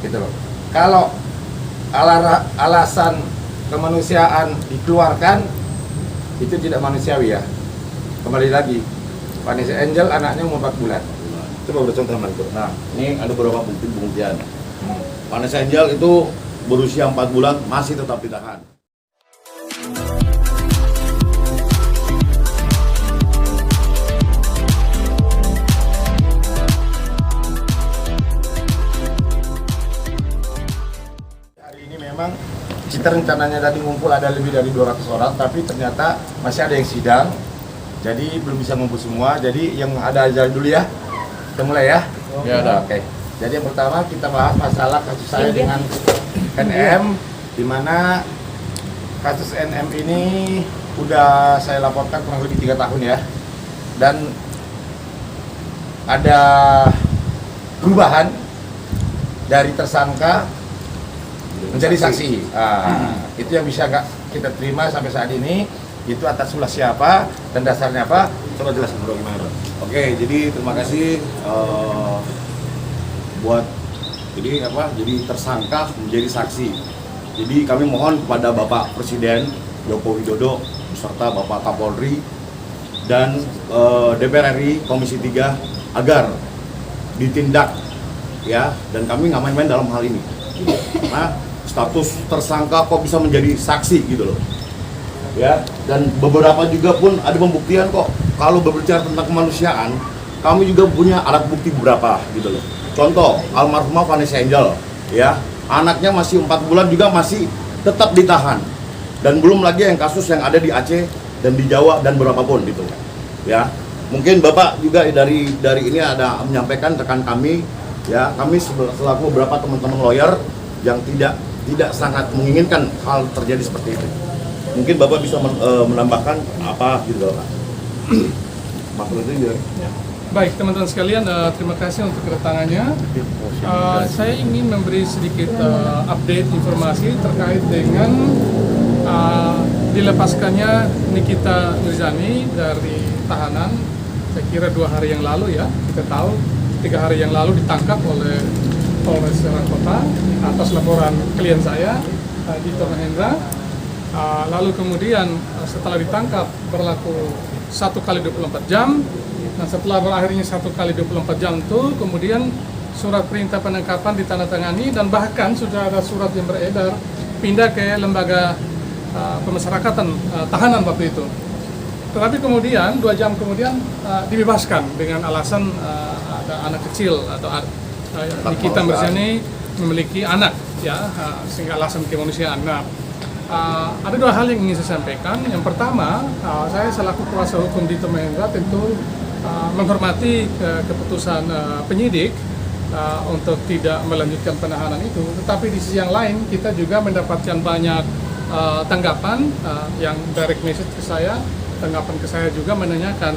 gitu loh. Kalau alasan kemanusiaan dikeluarkan, itu tidak manusiawi ya. Kembali lagi, Vanessa Angel anaknya umur 4 bulan. Coba bercontoh mantu. Nah, ini ada beberapa bukti-buktian. Vanessa Angel itu berusia 4 bulan masih tetap ditahan. Hari ini memang kita rencananya tadi ngumpul ada lebih dari 200 orang, tapi ternyata masih ada yang sidang. Jadi belum bisa ngumpul semua. Jadi yang ada aja dulu ya. Kita mulai ya. Ya, ada. Oke. Jadi yang pertama kita bahas masalah kasus saya dengan NM, di mana kasus NM ini udah saya laporkan kurang lebih 3 tahun ya. Dan ada perubahan dari tersangka menjadi saksi. Itu yang bisa nggak kita terima sampai saat ini. Itu atas ulah siapa dan dasarnya apa? Coba jelaskan bro, gimana bro? Oke, jadi terima kasih buat jadi tersangka menjadi saksi. Jadi kami mohon kepada Bapak Presiden Joko Widodo beserta Bapak Kapolri dan DPR RI Komisi 3 agar ditindak ya, dan kami nggak main-main dalam hal ini. Karena status tersangka kok bisa menjadi saksi gitu loh. Ya, dan beberapa juga pun ada pembuktian kok. Kalau berbicara tentang kemanusiaan, kami juga punya alat bukti beberapa gitu loh. Contoh, almarhumah Vanessa Angel, ya, anaknya masih 4 bulan juga masih tetap ditahan. Dan belum lagi yang kasus yang ada di Aceh dan di Jawa dan berapapun gitu. Ya, mungkin Bapak juga dari ini ada menyampaikan rekan kami, ya, kami selaku beberapa teman-teman lawyer yang tidak sangat menginginkan hal terjadi seperti itu. Mungkin Bapak bisa menambahkan apa gitu Pak? Maksud itu ya. Baik teman-teman sekalian, terima kasih untuk kedatangannya. Saya ingin memberi sedikit update informasi terkait dengan dilepaskannya Nikita Mirzani dari tahanan. Saya kira 2 hari yang lalu ya, kita tahu 3 hari yang lalu ditangkap oleh Polres Serang Kota atas laporan klien saya, Dito Mahendra. Lalu kemudian setelah ditangkap berlaku 1 kali 24 jam. Nah, setelah berakhirnya 1 kali 24 jam itu kemudian surat perintah penangkapan ditandatangani dan bahkan sudah ada surat yang beredar pindah ke lembaga pemasyarakatan tahanan waktu itu. Tetapi kemudian 2 jam kemudian dibebaskan dengan alasan ada anak kecil atau Nikita Mirzani memiliki anak ya, sehingga alasan kemanusiaan. Nah, ada 2 hal yang ingin saya sampaikan. Yang pertama, saya selaku kuasa hukum Dito Mahendra tentu menghormati keputusan penyidik untuk tidak melanjutkan penahanan itu. Tetapi di sisi yang lain, kita juga mendapatkan banyak tanggapan yang direct message ke saya, tanggapan ke saya juga menanyakan,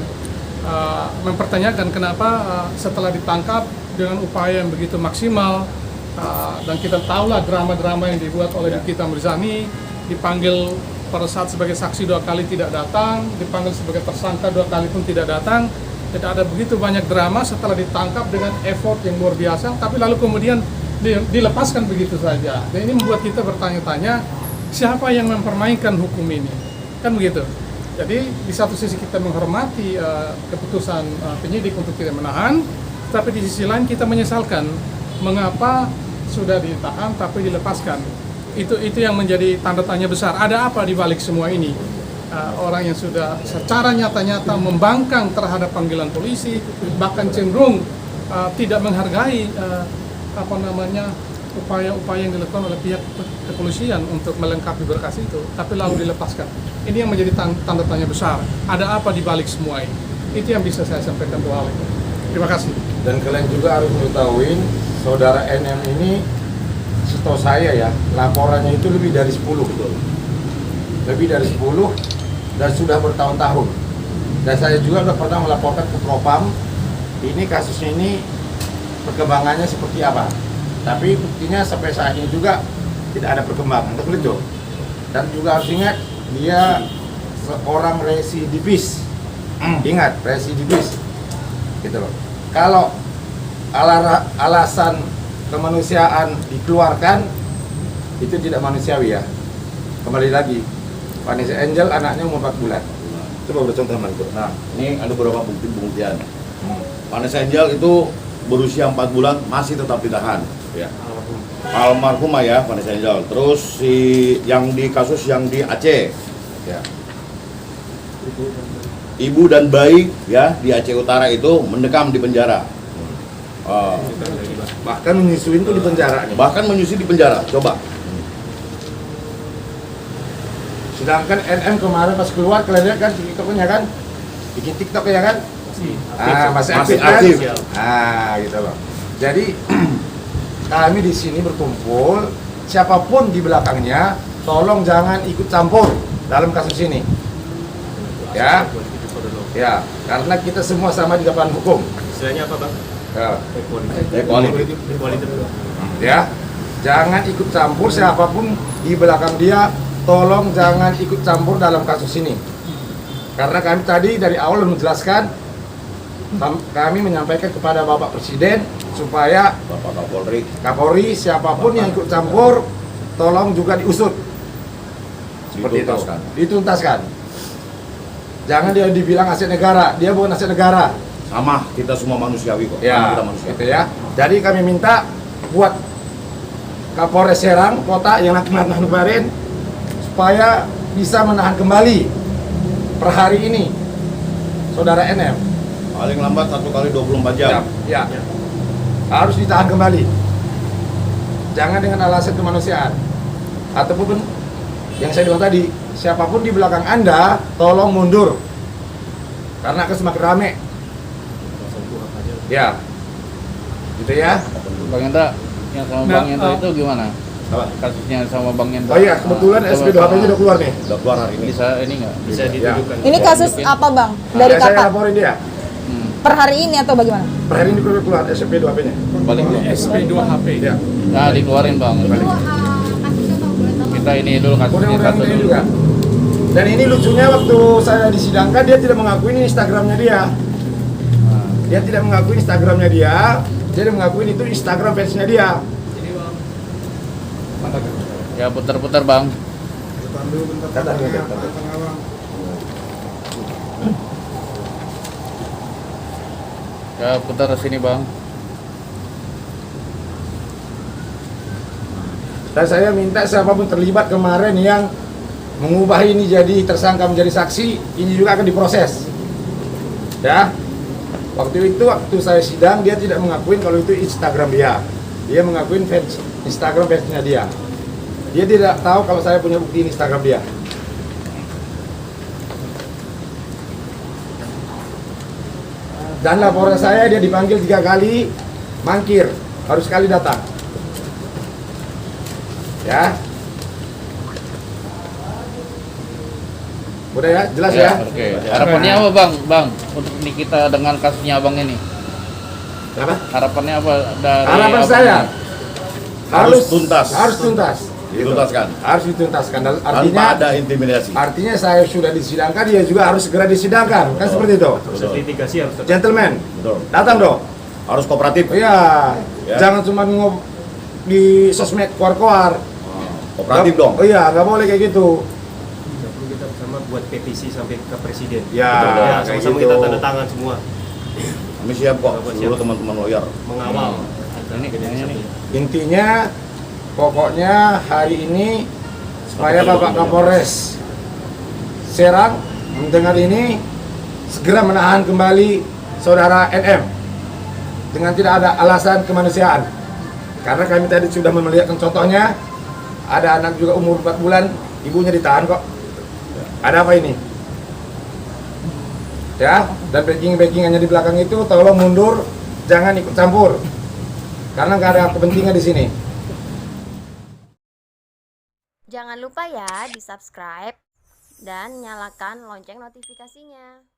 mempertanyakan kenapa setelah ditangkap dengan upaya yang begitu maksimal, dan kita tahulah drama-drama yang dibuat oleh Nikita Mirzani, dipanggil pada saat sebagai saksi 2 kali tidak datang, dipanggil sebagai tersangka 2 kali pun tidak datang. Tidak ada begitu banyak drama setelah ditangkap dengan effort yang luar biasa, tapi lalu kemudian dilepaskan begitu saja. Dan ini membuat kita bertanya-tanya, siapa yang mempermainkan hukum ini? Kan begitu. Jadi di satu sisi kita menghormati keputusan penyidik untuk tidak menahan, tapi di sisi lain kita menyesalkan mengapa sudah ditahan tapi dilepaskan. Itu yang menjadi tanda tanya besar. Ada apa di balik semua ini? Orang yang sudah secara nyata-nyata membangkang terhadap panggilan polisi, bahkan cenderung tidak menghargai upaya-upaya yang dilakukan oleh pihak kepolisian untuk melengkapi berkas itu, tapi lalu dilepaskan. Ini yang menjadi tanda tanya besar. Ada apa di balik semua ini? Itu yang bisa saya sampaikan 2 hal itu. Terima kasih. Dan kalian juga harus mengetahui saudara NM ini, setahu saya ya, laporannya itu lebih dari 10 betul. Lebih dari 10 dan sudah bertahun-tahun. Dan saya juga sudah pernah melaporkan ke Propam, ini kasusnya ini perkembangannya seperti apa. Tapi buktinya sampai saat ini juga tidak ada perkembangan, betul. Dan juga harus ingat, dia seorang residivis. Ingat, residivis. Gitu loh. Kalau alasan kemanusiaan dikeluarkan, itu tidak manusiawi ya. Kembali lagi, Vanessa Angel anaknya umur 4 bulan. Coba bercontoh teman itu. Nah, ini ada beberapa bukti-buktian. Vanessa Angel itu berusia 4 bulan masih tetap ditahan. Ya. Almarhumah ya Vanessa Angel. Terus yang di kasus yang di Aceh, ya. Ibu dan bayi ya di Aceh Utara itu mendekam di penjara. Bahkan menyusuin tuh di penjara. Bahkan menyusui di penjara. Coba. Sedangkan NM kemarin pas keluar, kalian lihat kan TikToknya kan, bikin TikTok ya kan? Masih aktif kan? Gitu loh. Jadi kami di sini berkumpul, siapapun di belakangnya, tolong jangan ikut campur dalam kasus ini. Ya, ya, karena kita semua sama di depan hukum. Istilahnya apa bang? Equality. Ya, jangan ikut campur siapapun di belakang dia, tolong jangan ikut campur dalam kasus ini. Karena kami tadi dari awal menjelaskan, kami menyampaikan kepada Bapak Presiden supaya Bapak Kapolri. Kapolri siapapun yang ikut campur, tolong juga diusut. Seperti Dituntaskan. itu. Dituntaskan. Jangan dia dibilang aset negara, dia bukan aset negara. Sama, kita semua manusiawi kok. Ya, Kita manusia. gitu ya. Jadi kami minta buat Kapolres Serang Kota yang lakukan kemarin supaya bisa menahan kembali per hari ini saudara NM. Paling lambat 1 kali 24 jam. Ya. Harus ditahan kembali. Jangan dengan alasan kemanusiaan. Ataupun yang saya bilang tadi, siapapun di belakang Anda, tolong mundur. Karena akan semakin rame. Ya. Gitu ya. Bang Hendra, yang sama Nah, Bang Hendra itu gimana? Apa? Kasusnya sama Bang Hendra. Oh iya, kebetulan SP2HP-nya udah keluar nih. Udah keluar hari ini. Bisa ini nggak? Bisa dituduhkan. Ini kasus apa bang? Dari Saya kapan? laporin dia. Per hari ini atau bagaimana? Per hari ini udah keluar SP2HP-nya. Balik belum? SP2HP. Ya. Nah, dikeluarin Bang. Kita ini dulu kasusnya Undang-undang satu ini dulu. juga. Dan ini lucunya waktu saya disidangkan dia tidak mengakui ini Instagramnya dia. Dia tidak mengakui Instagramnya dia. Dia mengakui itu Instagram fansnya dia. Ya putar-putar Bang. Ya putar sini Bang. Dan saya minta siapapun terlibat kemarin yang mengubah ini jadi tersangka menjadi saksi, ini juga akan diproses. Ya. Waktu itu waktu saya sidang dia tidak mengakuin kalau itu Instagram dia. Dia mengakuin fans Instagram fansnya dia. Dia tidak tahu kalau saya punya bukti Instagram dia. Dan laporan saya dia dipanggil 3 kali, mangkir, harus sekali datang. Ya. Udah ya, jelas ya? Oke. Harapannya apa Bang? Bang, untuk ini kita dengan kasusnya Abang ini. Apa? Harapannya apa dari Harapan Abang saya ini? Harus tuntas. Harus tuntas. Dituntaskan. Harus dituntaskan. Dan Tanpa artinya ada intimidasi. artinya saya sudah disidangkan, dia juga harus segera disidangkan. Kan seperti itu. Betul. Litigasi harus tetap. Gentleman, Betul. datang dong. Harus kooperatif. Iya. Ya. Jangan cuma di sosmed keluar-keluar. Kooperatif dong. Oh iya, nggak boleh kayak gitu. Tidak perlu kita bersama buat petisi sampai ke presiden. Ya, Betul. kayak Sama-sama gitu. kita tanda tangan semua Kami siap kok. Seluruh teman-teman lawyer. mengawal. Ini. Intinya, pokoknya hari ini supaya Bapak Kapolres Serang mendengar ini segera menahan kembali saudara NM dengan tidak ada alasan kemanusiaan. Karena kami tadi sudah melihatkan contohnya, ada anak juga umur 4 bulan, ibunya ditahan kok. Ada apa ini? Ya, dan backing-backingannya di belakang itu tolong mundur, jangan ikut campur. Karena nggak ada kepentingan di sini. Jangan lupa ya di subscribe dan nyalakan lonceng notifikasinya.